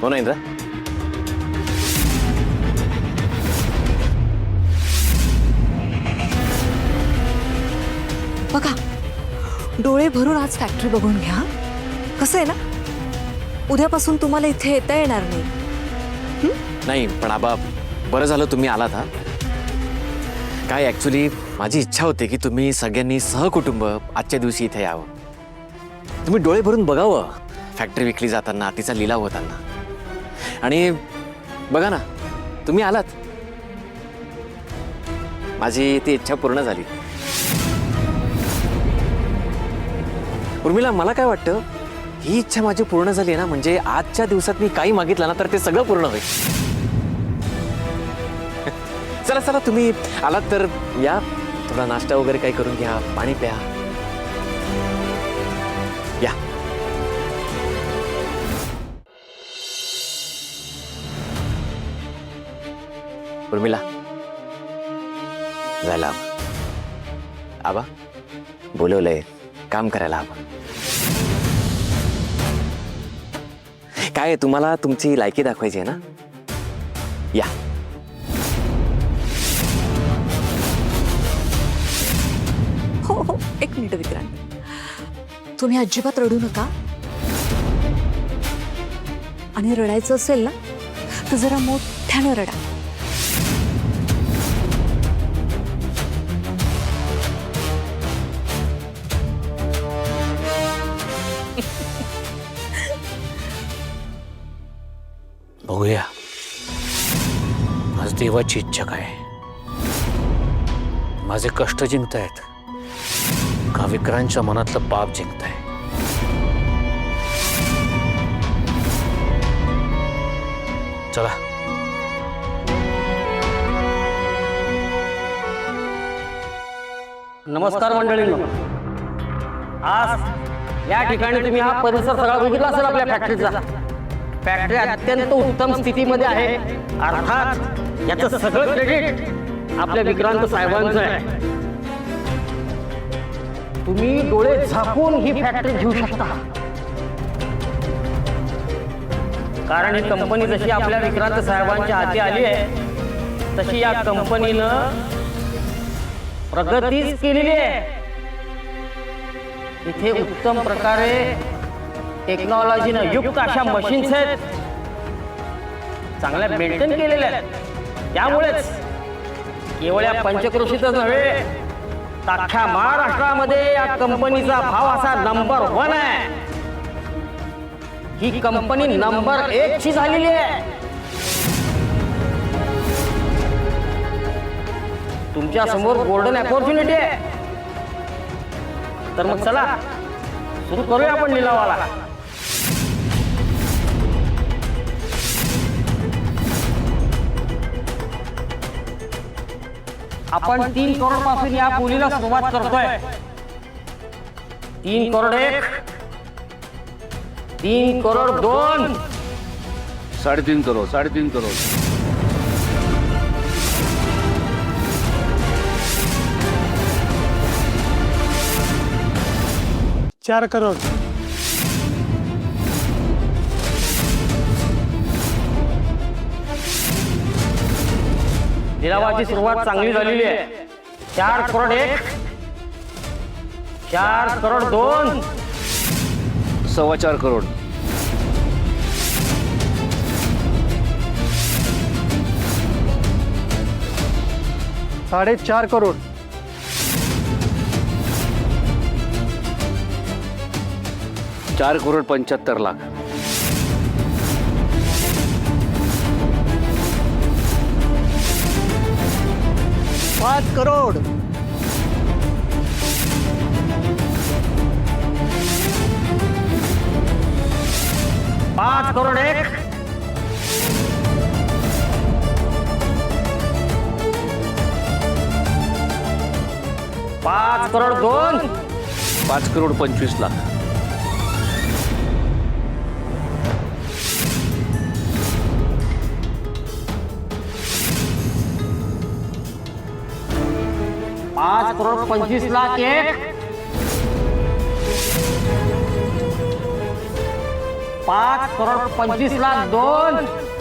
हो ना इंद्रा? बघा, डोळे भरून आज फॅक्टरी बघून घ्या. कसं आहे ना, उद्यापासून तुम्हाला इथे येता येणार नाही. नाही पण आबा, बरं झालं तुम्ही आलात. हा काय ऍक्च्युली माझी इच्छा होती की तुम्ही सगळ्यांनी सहकुटुंब आजच्या दिवशी इथे यावं. तुम्ही डोळे भरून बघावं फॅक्टरी विकली जाताना, तिचा लिलाव होताना. आणि बघा ना, तुम्ही आलात. माझी ती इच्छा पूर्ण झाली. उर्मिला, मला काय वाटतं, ही इच्छा माझी पूर्ण झाली ना, म्हणजे आजच्या दिवसात मी काही मागितलं ना तर ते सगळं पूर्ण होईल. चला चला, तुम्ही आलात तर या, थोडा नाश्ता वगैरे काही करून घ्या, पाणी प्या. या. उर्मिला, जायला हवं. आबा बोलवलंय, काम करायला हवं. काय तुम्हाला तुमची लायकी दाखवायची आहे ना? या. हो हो, एक मिनिट विक्रांत, तुम्ही अजिबात रडू नका. आणि रडायचं असेल ना तर जरा मोठ्यानं रडा. बघूया आज देवाची इच्छा काय. माझे कष्ट जिंकतायत का विक्रांतच्या मनातलं पाप जिंकताय. चला. नमस्कार मंडळींनो. आज या ठिकाणी तुम्ही हा परिसर सगळा बघितला असेल आपल्या फॅक्टरीचा. फॅक्टरी अत्यंत उत्तम स्थितीमध्ये आहे. अर्थात याचं सगळं क्रेडिट आपल्या विक्रांत साहेबांचं आहे. तुम्ही डोळे झाकून ही फॅक्टरी घेऊ शकता, कारण ही कंपनी जशी आपल्या विक्रांत साहेबांच्या हाती आली आहे तशी या कंपनीनं प्रगतीच केलेली आहे. इथे उत्तम प्रकारे टेक्नॉलॉजीनं युक्त अशा मशीन्स आहेत, चांगल्या मेंटेन केलेल्या आहेत. त्यामुळेच केवळ या पंचक्रोशीतच नव्हे, अख्ख्या महाराष्ट्रामध्ये या कंपनीचा भाव असा नंबर 1 आहे. ही कंपनी नंबर 1 ची झालेली आहे. तुमच्या समोर गोल्डन अपॉर्च्युनिटी आहे. तर मग चला सुरू करूया आपण लिलावाला. आपण 3 करोड पासून या बोलीला सुरुवात करतोय. 3 करोड 1, 3 करोड 2, 3.5 करोड, 3.5 करोड, 4 करोड, लिलावाची सुरुवात चांगली झालेली आहे. 4 करोड 1, 4 करोड 2, 4.25 करोड, 4.5 करोड, 4 करोड 75 लाख, 5 करोड, 5 करोड 1, 5 करोड 2, 5 करोड 25 लाख, 5 करोड 25 लाख 1, 5 करोड 25 लाख 2